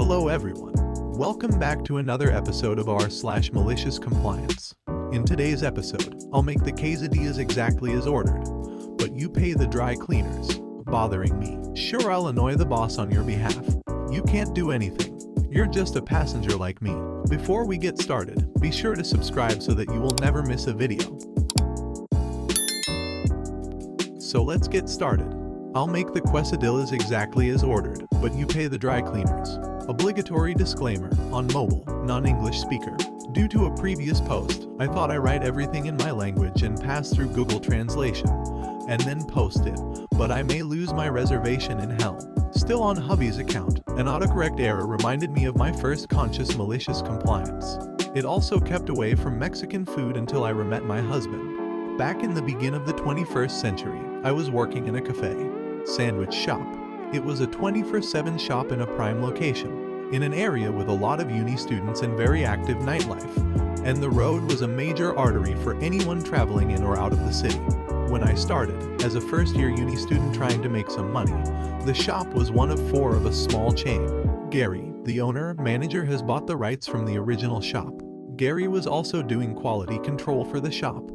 Hello everyone. Welcome back to another episode of r/malicious compliance. In today's episode, I'll make the quesadillas exactly as ordered, but you pay the dry cleaners. Bothering me. Sure, I'll annoy the boss on your behalf. You can't do anything. You're just a passenger like me. Before we get started, be sure to subscribe so that you will never miss a video. So let's get started. I'll make the quesadillas exactly as ordered, but you pay the dry cleaners. Obligatory disclaimer, on mobile, non-English speaker. Due to a previous post, I thought I write everything in my language and pass through Google Translation, and then post it, but I may lose my reservation in hell. Still on hubby's account, an autocorrect error reminded me of my first conscious malicious compliance. It also kept away from Mexican food until I met my husband. Back in the beginning of the 21st century, I was working in a cafe sandwich shop. It was a 24/7 shop in a prime location, in an area with a lot of uni students and very active nightlife, and the road was a major artery for anyone traveling in or out of the city. When I started, as a first-year uni student trying to make some money, the shop was one of 4 of a small chain. Gary, the owner-manager, has bought the rights from the original shop. Gary was also doing quality control for the shop,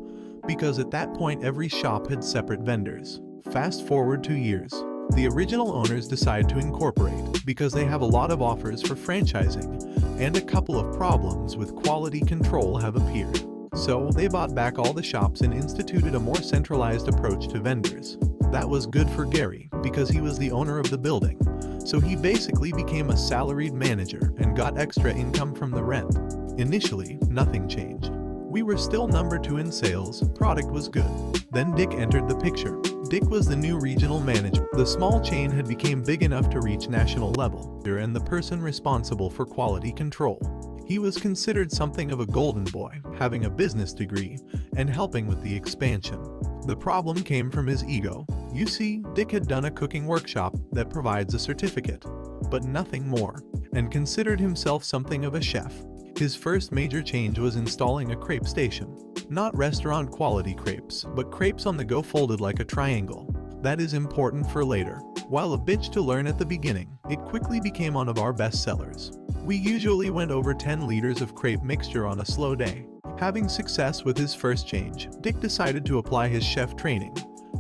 because at that point every shop had separate vendors. Fast forward 2 years. The original owners decide to incorporate because they have a lot of offers for franchising, and a couple of problems with quality control have appeared. So they bought back all the shops and instituted a more centralized approach to vendors. That was good for Gary because he was the owner of the building, so he basically became a salaried manager and got extra income from the rent. Initially, nothing changed. We were still number 2 in sales, product was good. Then Dick entered the picture. Dick was the new regional manager. The small chain had become big enough to reach national level, and the person responsible for quality control. He was considered something of a golden boy, having a business degree, and helping with the expansion. The problem came from his ego. You see, Dick had done a cooking workshop that provides a certificate, but nothing more, and considered himself something of a chef. His first major change was installing a crepe station. Not restaurant quality crepes, but crepes on the go folded like a triangle. That is important for later. While a bitch to learn at the beginning, it quickly became one of our best sellers. We usually went over 10 liters of crepe mixture on a slow day. Having success with his first change, Dick decided to apply his chef training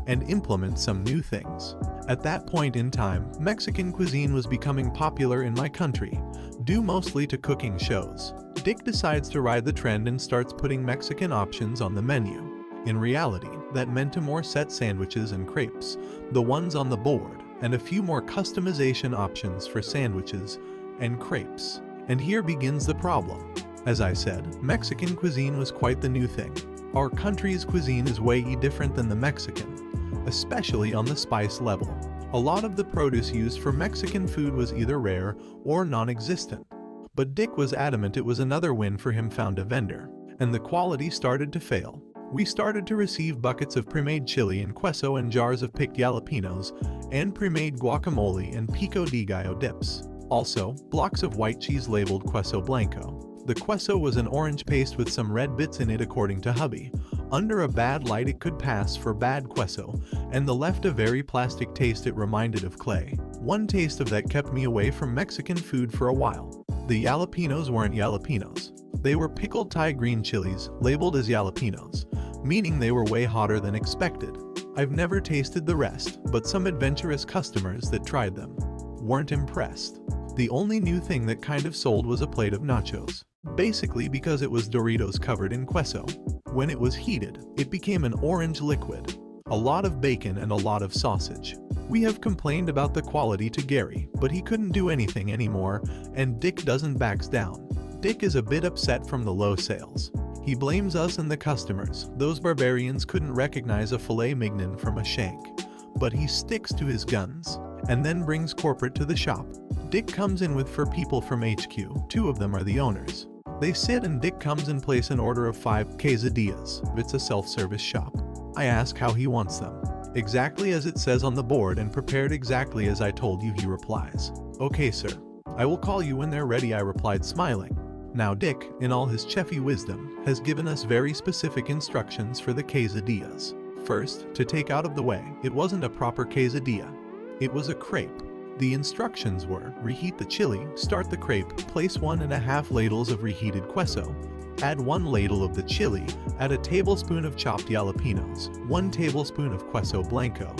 and implement some new things. At that point in time, Mexican cuisine was becoming popular in my country, due mostly to cooking shows. Dick decides to ride the trend and starts putting Mexican options on the menu. In reality, that meant to more set sandwiches and crepes, the ones on the board, and a few more customization options for sandwiches and crepes. And here begins the problem. As I said, Mexican cuisine was quite the new thing. Our country's cuisine is way different than the Mexican, especially on the spice level. A lot of the produce used for Mexican food was either rare or non-existent. But Dick was adamant it was another win for him found a vendor, and the quality started to fail. We started to receive buckets of pre-made chili and queso and jars of picked jalapenos, and pre-made guacamole and pico de gallo dips. Also, blocks of white cheese labeled queso blanco. The queso was an orange paste with some red bits in it according to hubby. Under a bad light it could pass for bad queso, and the left a very plastic taste it reminded of clay. One taste of that kept me away from Mexican food for a while. The jalapenos weren't jalapenos. They were pickled Thai green chilies, labeled as jalapenos, meaning they were way hotter than expected. I've never tasted the rest, but some adventurous customers that tried them weren't impressed. The only new thing that kind of sold was a plate of nachos. Basically because it was Doritos covered in queso. When it was heated, it became an orange liquid. A lot of bacon and a lot of sausage. We have complained about the quality to Gary, but he couldn't do anything anymore, and Dick doesn't back down. Dick is a bit upset from the low sales. He blames us and the customers. Those barbarians couldn't recognize a filet mignon from a shank. But he sticks to his guns, and then brings corporate to the shop. Dick comes in with 4 people from HQ, 2 of them are the owners. They sit and Dick comes and place an order of 5 quesadillas. It's a self-service shop. I ask how he wants them. Exactly as it says on the board and prepared exactly as I told you, he replies. Okay sir, I will call you when they're ready, I replied smiling. Now Dick, in all his chefy wisdom, has given us very specific instructions for the quesadillas. First, to take out of the way, it wasn't a proper quesadilla. It was a crepe. The instructions were: reheat the chili, start the crepe, place 1.5 ladles of reheated queso, add 1 ladle of the chili, add a tablespoon of chopped jalapenos, 1 tablespoon of queso blanco,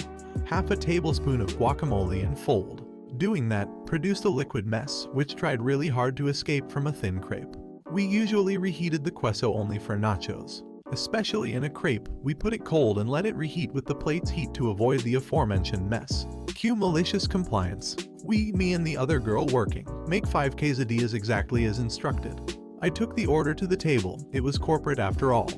half a tablespoon of guacamole, and fold. Doing that produced a liquid mess, which tried really hard to escape from a thin crepe. We usually reheated the queso only for nachos. Especially in a crepe, we put it cold and let it reheat with the plate's heat to avoid the aforementioned mess. Cue malicious compliance. We, me and the other girl working, make 5 quesadillas exactly as instructed. I took the order to the table, it was corporate after all,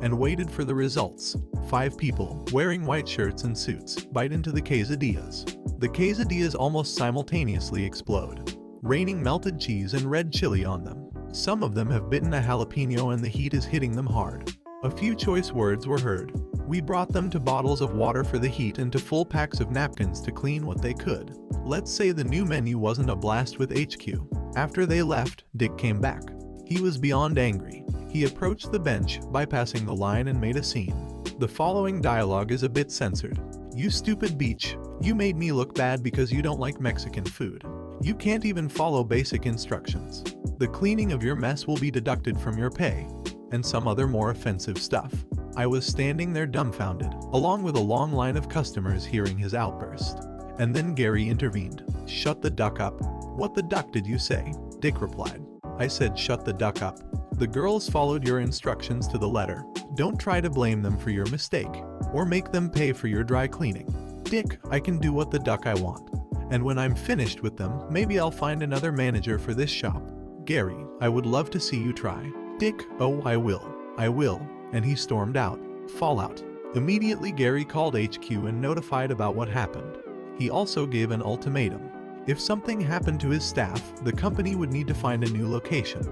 and waited for the results. 5 people, wearing white shirts and suits, bite into the quesadillas. The quesadillas almost simultaneously explode, raining melted cheese and red chili on them. Some of them have bitten a jalapeno and the heat is hitting them hard. A few choice words were heard. We brought them to bottles of water for the heat and to full packs of napkins to clean what they could. Let's say the new menu wasn't a blast with HQ. After they left, Dick came back. He was beyond angry. He approached the bench, bypassing the line, and made a scene. The following dialogue is a bit censored. "You stupid beach. You made me look bad because you don't like Mexican food. You can't even follow basic instructions. The cleaning of your mess will be deducted from your pay," and some other more offensive stuff. I was standing there dumbfounded, along with a long line of customers hearing his outburst. And then Gary intervened. "Shut the duck up." "What the duck did you say?" Dick replied. "I said shut the duck up. The girls followed your instructions to the letter. Don't try to blame them for your mistake, or make them pay for your dry cleaning." "Dick, I can do what the duck I want. And when I'm finished with them, maybe I'll find another manager for this shop." "Gary, I would love to see you try." "Dick, oh I will. And he stormed out. Fallout. Immediately Gary called HQ and notified about what happened. He also gave an ultimatum. If something happened to his staff, the company would need to find a new location.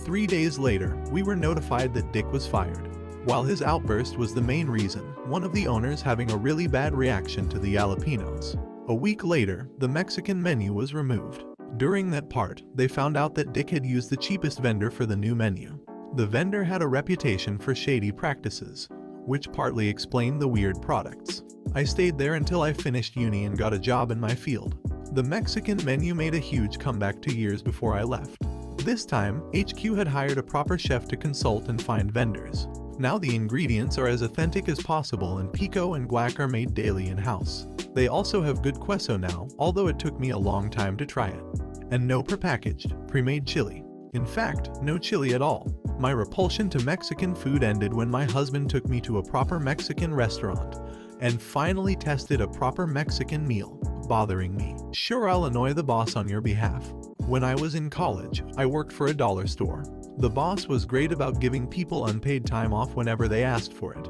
3 days later, we were notified that Dick was fired. While his outburst was the main reason, one of the owners having a really bad reaction to the jalapenos. A week later, the Mexican menu was removed. During that part, they found out that Dick had used the cheapest vendor for the new menu. The vendor had a reputation for shady practices, which partly explained the weird products. I stayed there until I finished uni and got a job in my field. The Mexican menu made a huge comeback 2 years before I left. This time, HQ had hired a proper chef to consult and find vendors. Now the ingredients are as authentic as possible, and pico and guac are made daily in-house. They also have good queso now, although it took me a long time to try it. And no prepackaged, pre-made chili. In fact, no chili at all. My repulsion to Mexican food ended when my husband took me to a proper Mexican restaurant and finally tested a proper Mexican meal, bothering me. Sure, I'll annoy the boss on your behalf. When I was in college, I worked for a dollar store. The boss was great about giving people unpaid time off whenever they asked for it,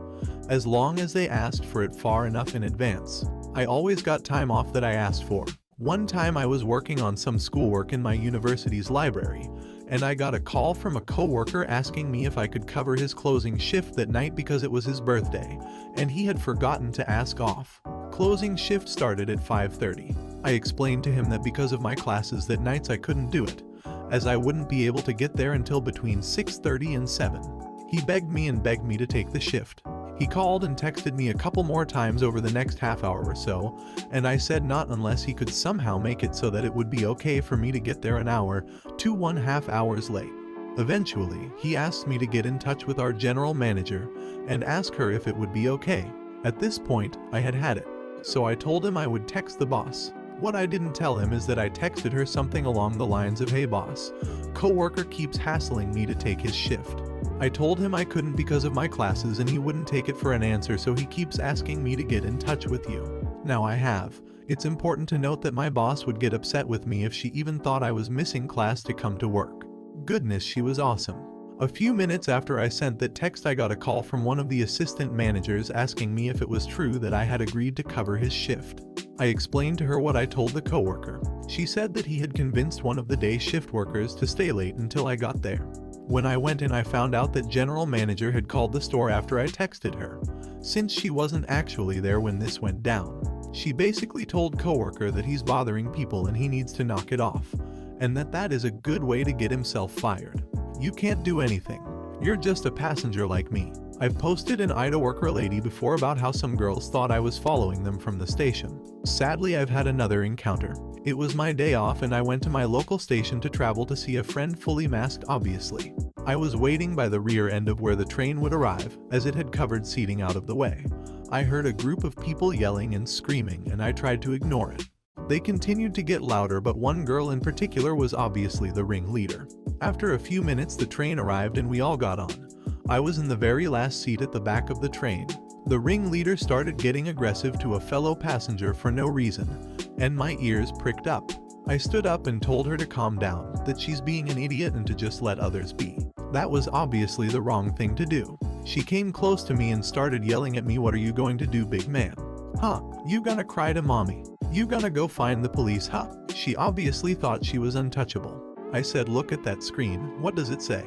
as long as they asked for it far enough in advance. I always got time off that I asked for. One time I was working on some schoolwork in my university's library, and I got a call from a coworker asking me if I could cover his closing shift that night because it was his birthday, and he had forgotten to ask off. Closing shift started at 5:30. I explained to him that because of my classes that nights I couldn't do it, as I wouldn't be able to get there until between 6:30 and 7. He begged me to take the shift. He called and texted me a couple more times over the next half hour or so, and I said not unless he could somehow make it so that it would be okay for me to get there an hour to 1.5 hours late. Eventually, he asked me to get in touch with our general manager and ask her if it would be okay. At this point, I had it, so I told him I would text the boss. What I didn't tell him is that I texted her something along the lines of, "Hey boss, coworker keeps hassling me to take his shift." I told him I couldn't because of my classes and he wouldn't take it for an answer, so he keeps asking me to get in touch with you. Now I have. It's important to note that my boss would get upset with me if she even thought I was missing class to come to work. Goodness, she was awesome. A few minutes after I sent that text, I got a call from one of the assistant managers asking me if it was true that I had agreed to cover his shift. I explained to her what I told the coworker. She said that he had convinced one of the day shift workers to stay late until I got there. When I went in, I found out that general manager had called the store after I texted her, since she wasn't actually there when this went down. She basically told coworker that he's bothering people and he needs to knock it off, and that is a good way to get himself fired. You can't do anything. You're just a passenger like me. I've posted an Ida worker lady before about how some girls thought I was following them from the station. Sadly, I've had another encounter. It was my day off and I went to my local station to travel to see a friend, fully masked obviously. I was waiting by the rear end of where the train would arrive, as it had covered seating out of the way. I heard a group of people yelling and screaming and I tried to ignore it. They continued to get louder, but one girl in particular was obviously the ringleader. After a few minutes the train arrived and we all got on. I was in the very last seat at the back of the train. The ringleader started getting aggressive to a fellow passenger for no reason, and my ears pricked up. I stood up and told her to calm down, that she's being an idiot and to just let others be. That was obviously the wrong thing to do. She came close to me and started yelling at me, "What are you going to do, big man? Huh? You gonna cry to mommy? You gonna go find the police, huh?" She obviously thought she was untouchable. I said, "Look at that screen, what does it say?"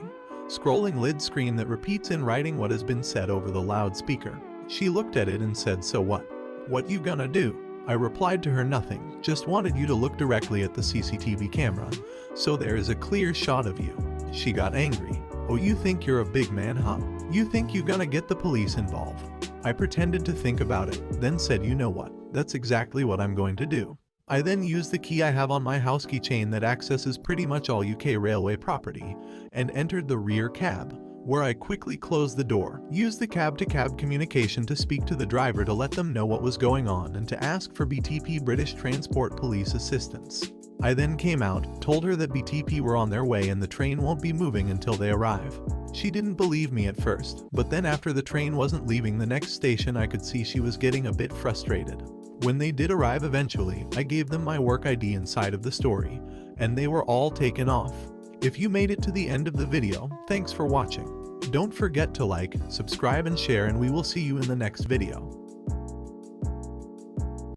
Scrolling lid screen that repeats in writing what has been said over the loudspeaker. She looked at it and said, "So what? What you gonna do?" I replied to her, "Nothing, just wanted you to look directly at the CCTV camera, so there is a clear shot of you." She got angry. "Oh, you think you're a big man, huh? You think you gonna get the police involved?" I pretended to think about it, then said, "You know what? That's exactly what I'm going to do." I then used the key I have on my house keychain that accesses pretty much all UK railway property, and entered the rear cab, where I quickly closed the door, used the cab-to-cab communication to speak to the driver to let them know what was going on and to ask for BTP British Transport Police assistance. I then came out, told her that BTP were on their way and the train won't be moving until they arrive. She didn't believe me at first, but then after the train wasn't leaving the next station I could see she was getting a bit frustrated. When they did arrive eventually, I gave them my work ID inside of the story, and they were all taken off. If you made it to the end of the video, thanks for watching. Don't forget to like, subscribe and share, and we will see you in the next video.